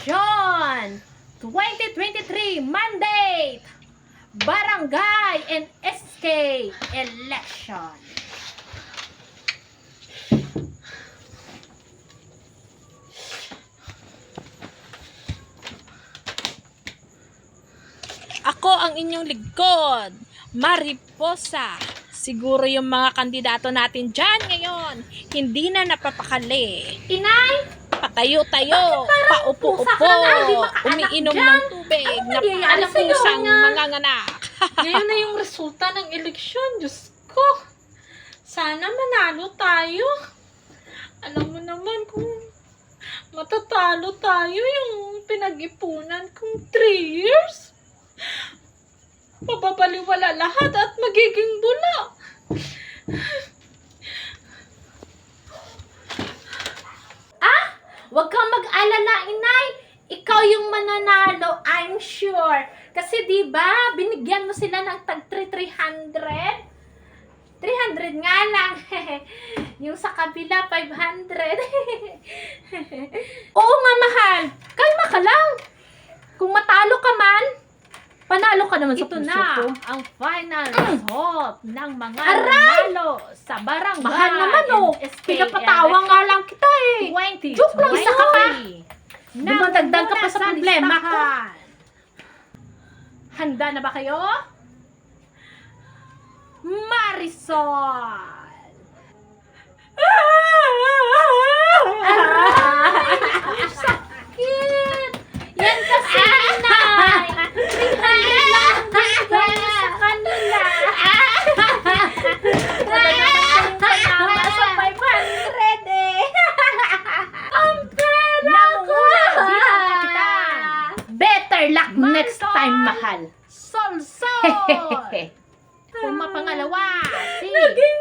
Election 2023 mandate, Barangay and SK election. Ako ang inyong lingkod, Mariposa. Siguro yung mga kandidato natin dyan ngayon, hindi na napapakali. Inay, Patayo-tayo, paupo-upo, pusa ka na, di makaanak umiinom dyan. ng tubig, Ano nangyayari napakalang sa'yo pusang nga? manganganak. Ngayon na yung resulta ng eleksyon. Diyos ko. Sana manalo tayo. Alam mo naman kung matatalo tayo yung pinag-ipunan kong 3 years. Mapapaliwala lahat at magiging bula. Huwag kang mag-alala, Inay. Ikaw yung mananalo, I'm sure. Kasi 'di ba, binigyan mo sila ng tag 300. 300 nga lang. Yung sa kabila 500. Oo nga, mahal. Kalma ka lang. Kung matalo ka man, panalo ka naman sa Ito puso na ko. ang final result ng mga Aray! nanalo sa barangay. Mahal naman, oh. and SK Pinapatawa nga lang kita eh. 2020. Joke lang, isa ka pa. Dumadagdag ka pa sa Nangunguna problema ko. listahan. Handa na ba kayo? Marisol! Aray! Sakit! Yan kasi, Inay! 300 lang bigay mo sa kanila. Talaga sa 500 eh. Ang pera ko! Nangunguna bilang kapitan. Better luck next Marisol! time, mahal. Solsol! Pumapangalawa si Naging